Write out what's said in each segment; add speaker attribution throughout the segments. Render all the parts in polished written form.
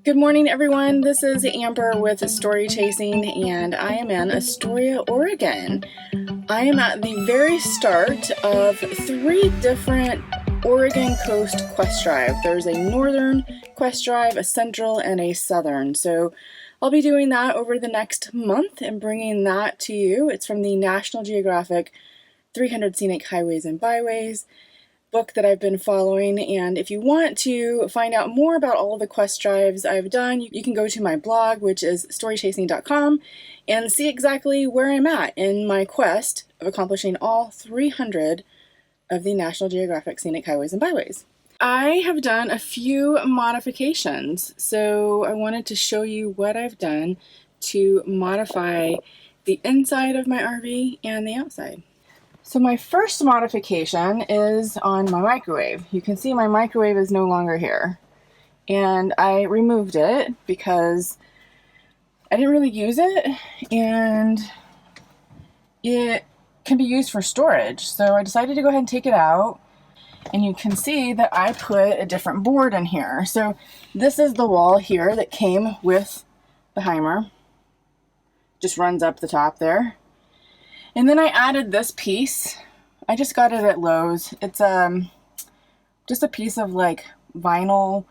Speaker 1: Good morning, everyone. This is Amber with Story Chasing, and I am in Astoria, Oregon. I am at the very start of 3 different Oregon Coast quest drive. There's a northern quest drive, a central, and a southern. So I'll be doing that over the next month and bringing that to you. It's from the National Geographic 300 Scenic Highways and Byways book that I've been following, and if you want to find out more about all of the quest drives I've done, you can go to my blog, which is storychasing.com, and see exactly where I'm at in my quest of accomplishing all 300 of the National Geographic Scenic Highways and Byways. I have done a few modifications, so I wanted to show you what I've done to modify the inside of my RV and the outside. So my first modification is on my microwave. You can see my microwave is no longer here. And I removed it because I didn't really use it, and it can be used for storage. So I decided to go ahead and take it out, and you can see that I put a different board in here. So this is the wall here that came with the Heimer. Just runs up the top there. And then I added this piece. I just got it at Lowe's. It's just a piece of like vinyl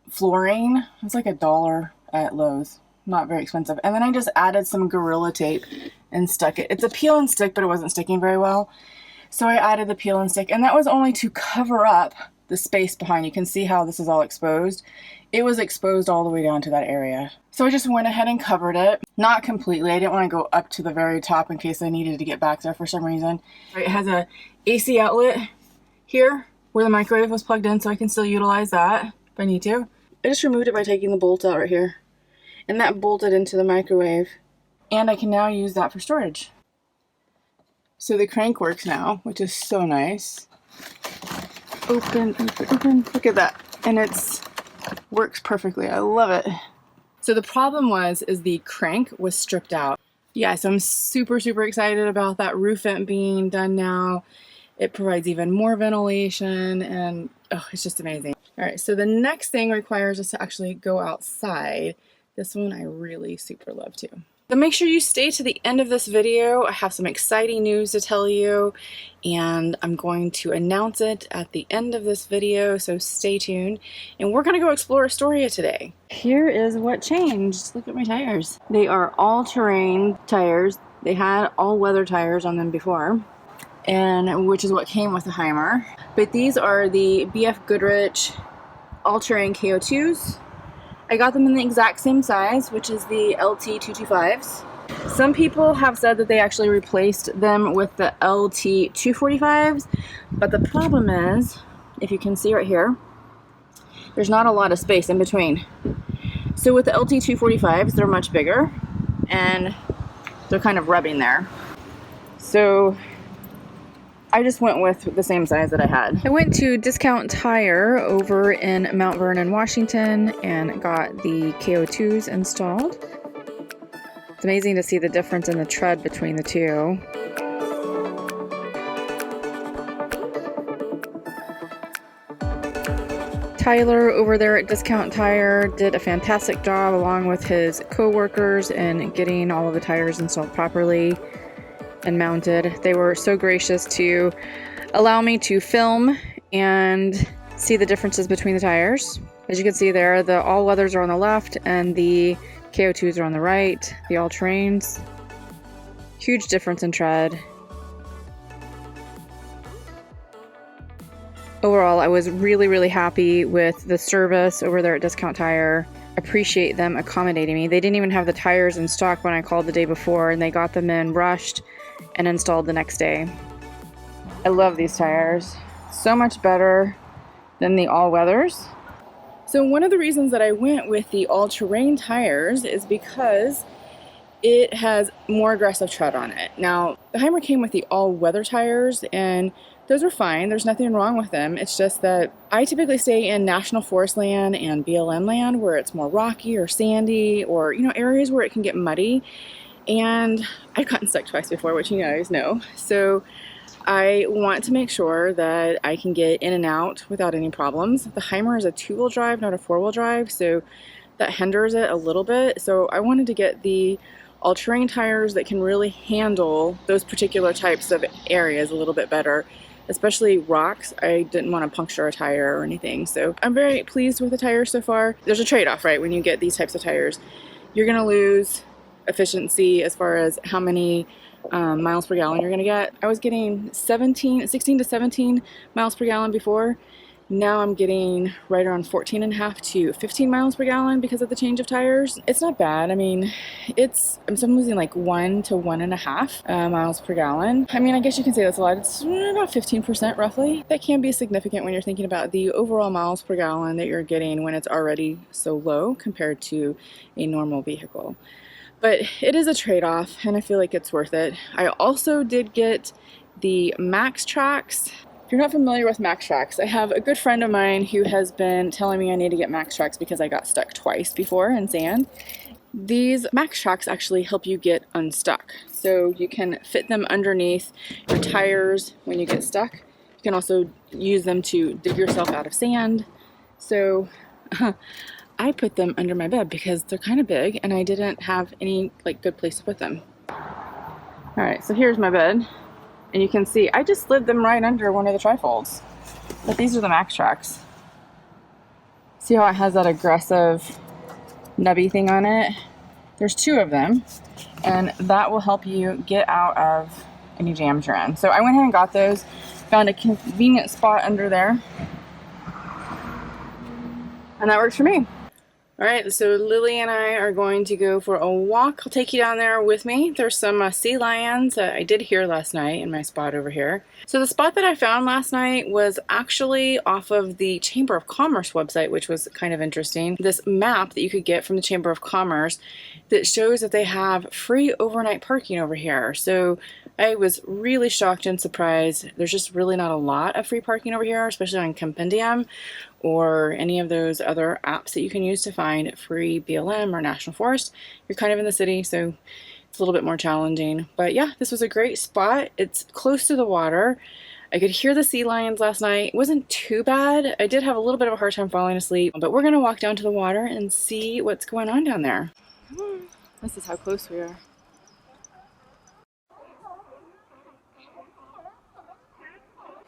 Speaker 1: flooring. It's like $1 at Lowe's. Not very expensive. And then I just added some Gorilla Tape and stuck it. It's a peel and stick, but it wasn't sticking very well. So I added the peel and stick, and that was only to cover up the space behind. You can see how this is all exposed. It was exposed all the way down to that area. So I just went ahead and covered it. Not completely. I didn't want to go up to the very top in case I needed to get back there for some reason. It has a AC outlet here where the microwave was plugged in, so I can still utilize that if I need to. I just removed it by taking the bolt out right here. And that bolted into the microwave. And I can now use that for storage. So the crank works now, which is so nice. Open, open, open. Look at that. And it's works perfectly. I love it. So the problem is the crank was stripped out. Yeah, so I'm super excited about that roof vent being done now. It provides even more ventilation, and oh, it's just amazing. All right, so the next thing requires us to actually go outside. This one I really super love too. So make sure you stay to the end of this video. I have some exciting news to tell you, and I'm going to announce it at the end of this video, so stay tuned. And we're going to go explore Astoria today. Here is what changed. Look at my tires. They are all-terrain tires. They had all-weather tires on them before, and which is what came with the Heimer. But these are the BF Goodrich all-terrain KO2s. I got them in the exact same size, which is the LT225s. Some people have said that they actually replaced them with the LT245s, but the problem is, if you can see right here, there's not a lot of space in between. So with the LT245s, they're much bigger, and they're kind of rubbing there. So I just went with the same size that I had. I went to Discount Tire over in Mount Vernon, Washington, and got the KO2s installed. It's amazing to see the difference in the tread between the two. Tyler over there at Discount Tire did a fantastic job along with his co-workers in getting all of the tires installed properly and mounted. They were so gracious to allow me to film and see the differences between the tires. As you can see there, the all-weathers are on the left and the KO2s are on the right, the all-terrains. Huge difference in tread. Overall, I was really happy with the service over there at Discount Tire. Appreciate them accommodating me. They didn't even have the tires in stock when I called the day before, and they got them in rushed and installed the next day. I love these tires. So much better than the all-weathers. So one of the reasons that I went with the all-terrain tires is because it has more aggressive tread on it. Now, the Heimer came with the all-weather tires, and those are fine. There's nothing wrong with them. It's just that I typically stay in national forest land and BLM land where it's more rocky or sandy, or, you know, areas where it can get muddy. And I've gotten stuck twice before, which you guys know. So I want to make sure that I can get in and out without any problems. The Heimer is a 2-wheel drive, not a 4-wheel drive, so that hinders it a little bit. So I wanted to get the all-terrain tires that can really handle those particular types of areas a little bit better, especially rocks. I didn't want to puncture a tire or anything. So I'm very pleased with the tires so far. There's a trade-off, right? When you get these types of tires, you're going to lose efficiency as far as how many miles per gallon you're going to get. I was getting 16 to 17 miles per gallon before. Now I'm getting right around 14.5 to 15 miles per gallon because of the change of tires. It's not bad. I mean, I'm losing like 1 to 1.5 miles per gallon. I mean, I guess you can say that's a lot. It's about 15% roughly. That can be significant when you're thinking about the overall miles per gallon that you're getting when it's already so low compared to a normal vehicle. But it is a trade-off, and I feel like it's worth it. I also did get the Max Tracks. If you're not familiar with Max Tracks, I have a good friend of mine who has been telling me I need to get Max Tracks because I got stuck twice before in sand. These Max Tracks actually help you get unstuck. So you can fit them underneath your tires when you get stuck. You can also use them to dig yourself out of sand. So I put them under my bed because they're kind of big and I didn't have any good place to put them. Alright, so here's my bed. And you can see, I just slid them right under one of the trifolds. But these are the Max Tracks. See how it has that aggressive nubby thing on it? There's 2 of them. And that will help you get out of any jams you're in. So I went ahead and got those. Found a convenient spot under there. And that works for me. Alright, so Lily and I are going to go for a walk. I'll take you down there with me. There's some sea lions that I did hear last night in my spot over here. So the spot that I found last night was actually off of the Chamber of Commerce website, which was kind of interesting. This map that you could get from the Chamber of Commerce that shows that they have free overnight parking over here. So I was really shocked and surprised. There's just really not a lot of free parking over here, especially on Compendium or any of those other apps that you can use to find free BLM or National Forest. You're kind of in the city, so it's a little bit more challenging. But yeah, this was a great spot. It's close to the water. I could hear the sea lions last night. It wasn't too bad. I did have a little bit of a hard time falling asleep, but we're gonna walk down to the water and see what's going on down there. This is how close we are.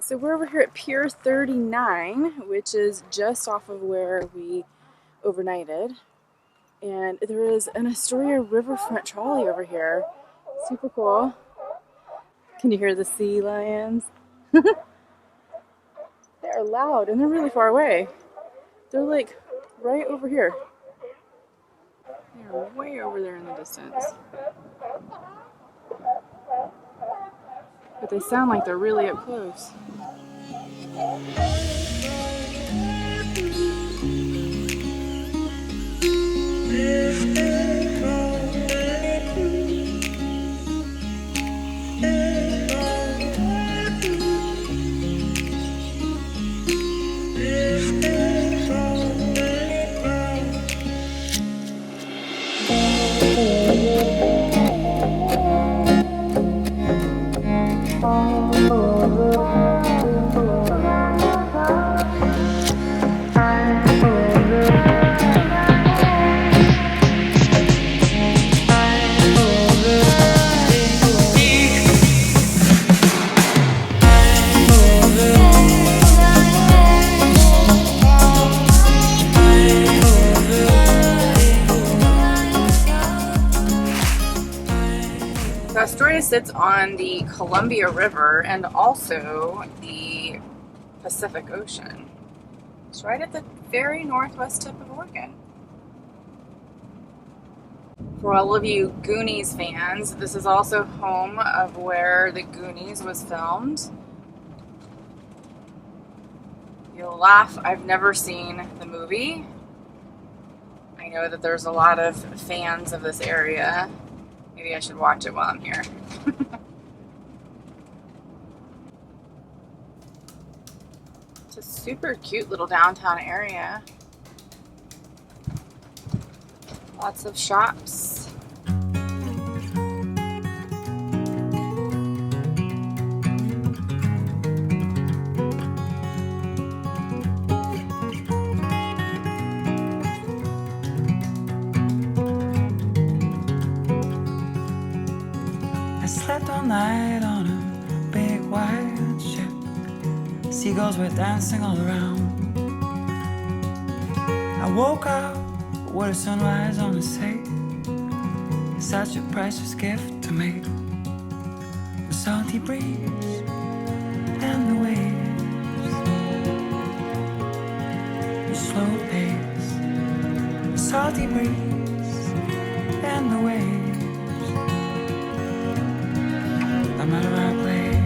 Speaker 1: So we're over here at Pier 39, which is just off of where we overnighted. And there is an Astoria Riverfront trolley over here. Super cool. Can you hear the sea lions? They're loud and they're really far away. They're like right over here. They're way over there in the distance. But they sound like they're really up close. Astoria sits on the Columbia River and also the Pacific Ocean. It's right at the very northwest tip of Oregon. For all of you Goonies fans, this is also home of where the Goonies was filmed. You'll laugh, I've never seen the movie. I know that there's a lot of fans of this area. Maybe I should watch it while I'm here. It's a super cute little downtown area. Lots of shops.
Speaker 2: all night on a big white ship. Seagulls were dancing all around. I woke up with a sunrise on the sea. Such a precious gift to me. The salty breeze and the waves, the slow pace, the salty breeze and the waves. I'm at a right place.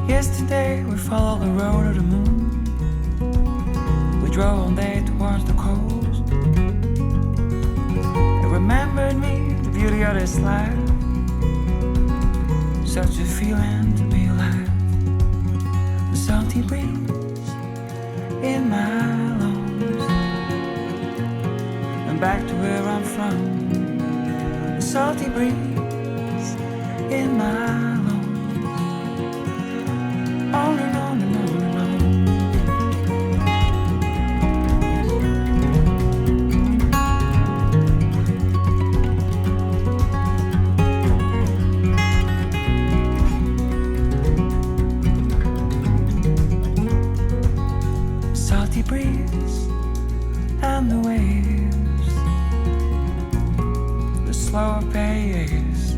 Speaker 2: Yesterday we followed the road of the moon. We drove all day towards the coast. It remembered me the beauty of this life. Such a feeling to be alive. The salty breeze in my lungs. And back to where I'm from. The salty breeze in my lungs. On and on and on and on. Salty breeze and the waves, the slower pace,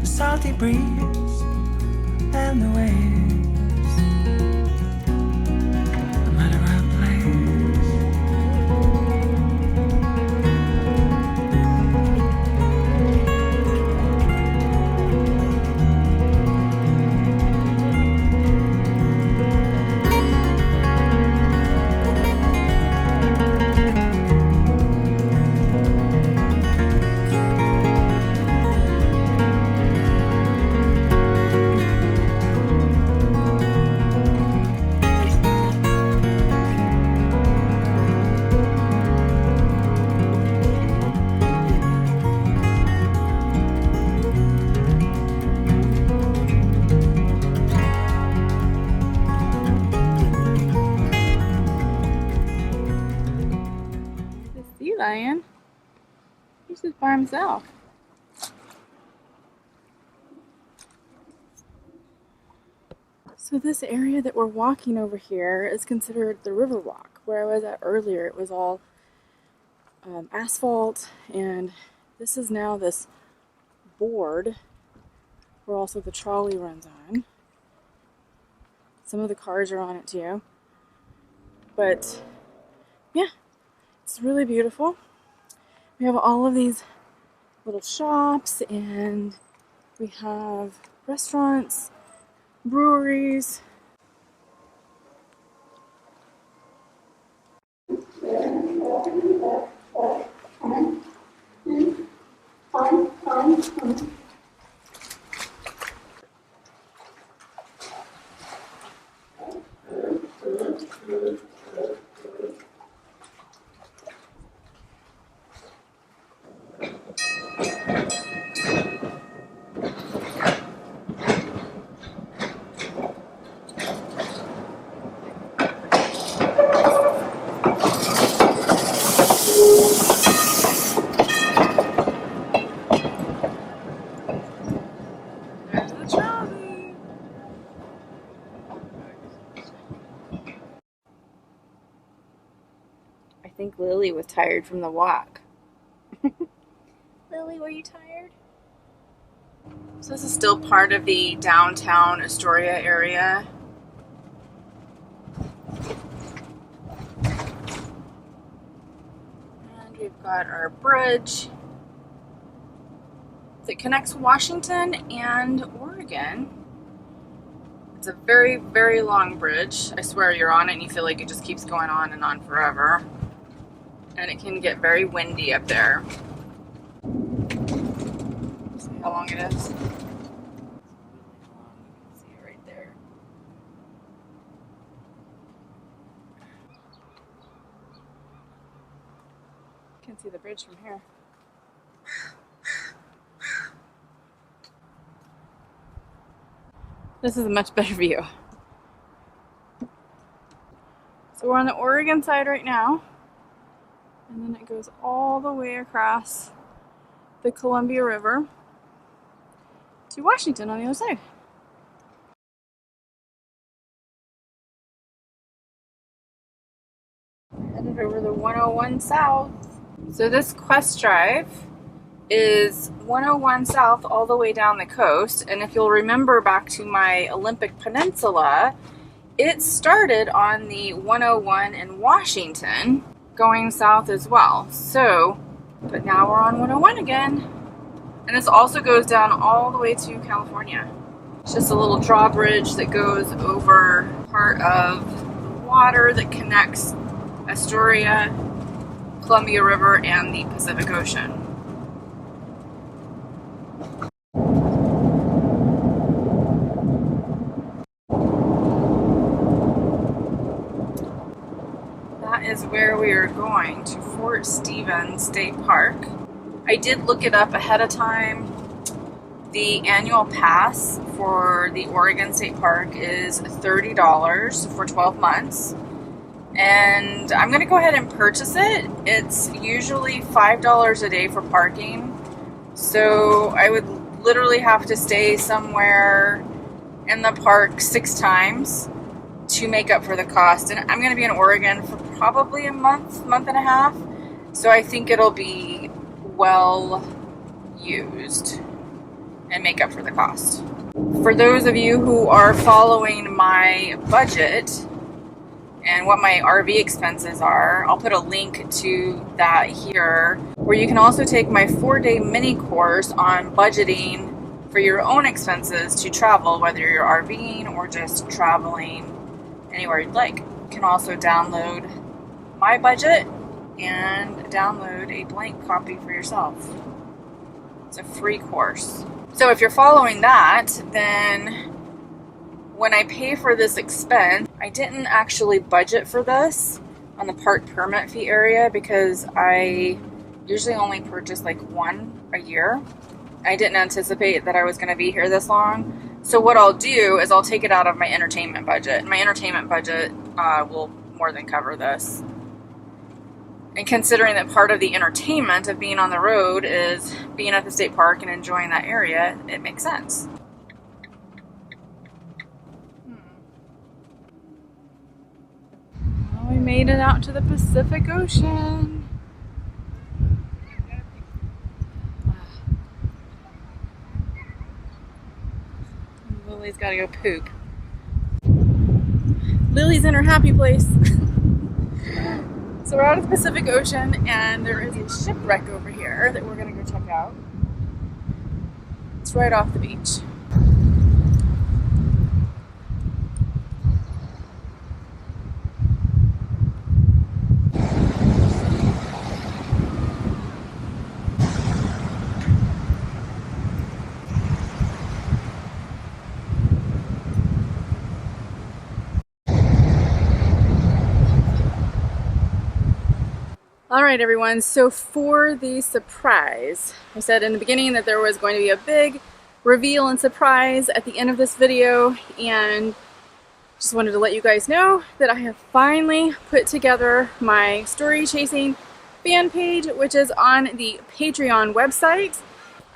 Speaker 2: the salty breeze and the waves.
Speaker 1: Sea lion. He's just by himself. So this area that we're walking over here is considered the Riverwalk. Where I was at earlier, it was all asphalt, and this is now this board where also the trolley runs on. Some of the cars are on it too. But yeah, it's really beautiful. We have all of these little shops, and we have restaurants, breweries. I think Lily was tired from the walk. Lily, were you tired? So this is still part of the downtown Astoria area. And we've got our bridge that connects Washington and Oregon. It's a very, very long bridge. I swear you're on it and you feel like it just keeps going on and on forever. And it can get very windy up there. See how long it is? It's really long. You can see it right there. You can see the bridge from here. This is a much better view. So we're on the Oregon side right now, and then it goes all the way across the Columbia River to Washington on the other side. Headed over the 101 South. So this quest drive is 101 South all the way down the coast, and if you'll remember back to my Olympic Peninsula, it started on the 101 in Washington, going south as well. So, but now we're on 101 again. And this also goes down all the way to California. It's just a little drawbridge that goes over part of the water that connects Astoria, Columbia River, and the Pacific Ocean. Is where we are going, to Fort Stevens State Park. I did look it up ahead of time. The annual pass for the Oregon State Park is $30 for 12 months. And I'm going to go ahead and purchase it. It's usually $5 a day for parking. So I would literally have to stay somewhere in the park 6 times to make up for the cost. And I'm going to be in Oregon for probably a month and a half. So I think it'll be well used and make up for the cost. For those of you who are following my budget and what my RV expenses are, I'll put a link to that here, where you can also take my 4-day mini course on budgeting for your own expenses to travel, whether you're RVing or just traveling anywhere you'd like. You can also download my budget and download a blank copy for yourself. It's a free course. So if you're following that, then when I pay for this expense, I didn't actually budget for this on the park permit fee area because I usually only purchase like one a year. I didn't anticipate that I was going to be here this long. So what I'll do is I'll take it out of my entertainment budget. My entertainment budget will more than cover this. And considering that part of the entertainment of being on the road is being at the state park and enjoying that area, it makes sense. Well, we made it out to the Pacific Ocean. Lily's got to go poop. Lily's in her happy place. So we're out of the Pacific Ocean, and there is a shipwreck over here that we're going to go check out. It's right off the beach. Alright everyone, so for the surprise, I said in the beginning that there was going to be a big reveal and surprise at the end of this video, and just wanted to let you guys know that I have finally put together my story chasing fan page, which is on the Patreon website.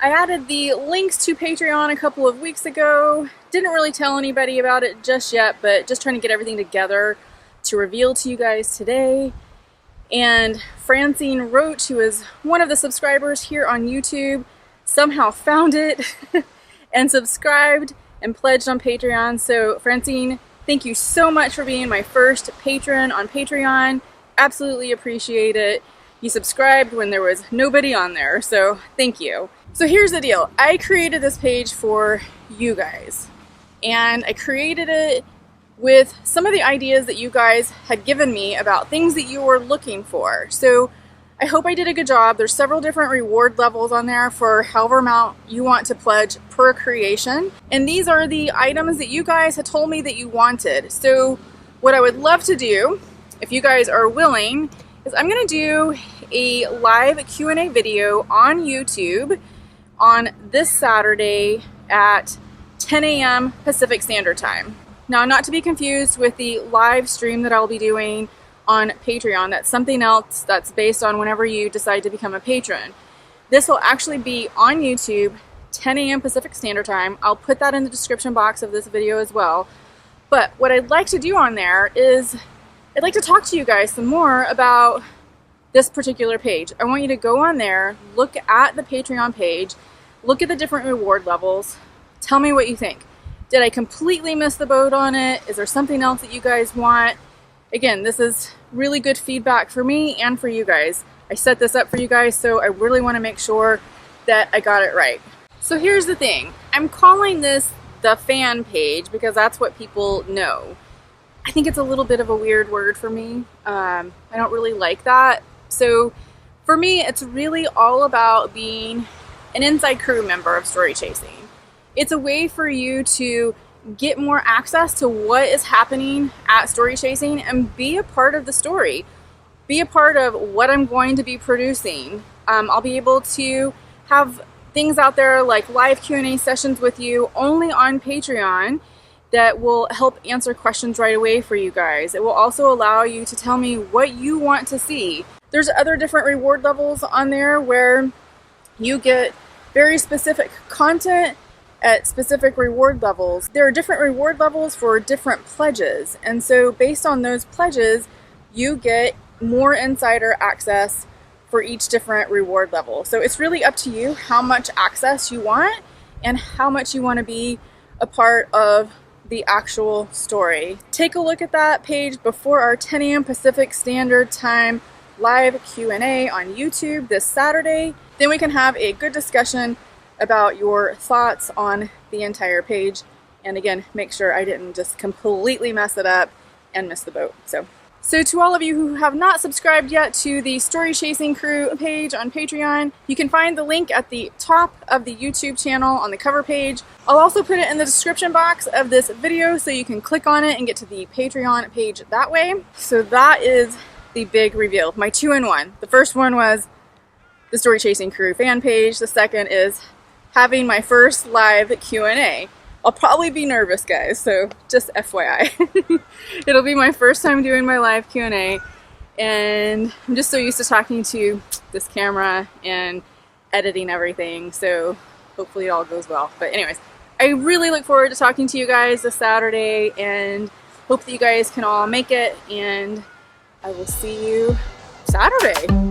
Speaker 1: I added the links to Patreon a couple of weeks ago. Didn't really tell anybody about it just yet, but just trying to get everything together to reveal to you guys today. And Francine Roach, who is one of the subscribers here on YouTube, somehow found it and subscribed and pledged on Patreon. So Francine, thank you so much for being my first patron on Patreon. Absolutely appreciate it. You subscribed when there was nobody on there, so thank you. So here's the deal. I created this page for you guys, and I created it with some of the ideas that you guys had given me about things that you were looking for. So I hope I did a good job. There's several different reward levels on there for however amount you want to pledge per creation. And these are the items that you guys had told me that you wanted. So what I would love to do, if you guys are willing, is I'm gonna do a live Q&A video on YouTube on this Saturday at 10 a.m. Pacific Standard Time. Now, not to be confused with the live stream that I'll be doing on Patreon. That's something else that's based on whenever you decide to become a patron. This will actually be on YouTube, 10 a.m. Pacific Standard Time. I'll put that in the description box of this video as well. But what I'd like to do on there is I'd like to talk to you guys some more about this particular page. I want you to go on there, look at the Patreon page, look at the different reward levels, tell me what you think. Did I completely miss the boat on it? Is there something else that you guys want? Again, this is really good feedback for me and for you guys. I set this up for you guys, so I really want to make sure that I got it right. So here's the thing. I'm calling this the fan page because that's what people know. I think it's a little bit of a weird word for me. I don't really like that. So for me, it's really all about being an inside crew member of Story Chasing. It's a way for you to get more access to what is happening at Story Chasing and be a part of the story. Be a part of what I'm going to be producing. I'll be able to have things out there like live Q&A sessions with you only on Patreon that will help answer questions right away for you guys. It will also allow you to tell me what you want to see. There's other different reward levels on there where you get very specific content at specific reward levels. There are different reward levels for different pledges, and so based on those pledges you get more insider access for each different reward level. So it's really up to you how much access you want and how much you want to be a part of the actual story. Take a look at that page before our 10 a.m. Pacific Standard Time live Q&A on YouTube this Saturday. Then we can have a good discussion about your thoughts on the entire page. And again, make sure I didn't just completely mess it up and miss the boat. So to all of you who have not subscribed yet to the Story Chasing Crew page on Patreon, you can find the link at the top of the YouTube channel on the cover page. I'll also put it in the description box of this video so you can click on it and get to the Patreon page that way. So that is the big reveal, my 2-in-1. The first one was the Story Chasing Crew fan page. The second is having my first live Q&A. I'll probably be nervous, guys, so just FYI. It'll be my first time doing my live Q&A, and I'm just so used to talking to this camera and editing everything, so hopefully it all goes well. But anyways, I really look forward to talking to you guys this Saturday, and hope that you guys can all make it, and I will see you Saturday.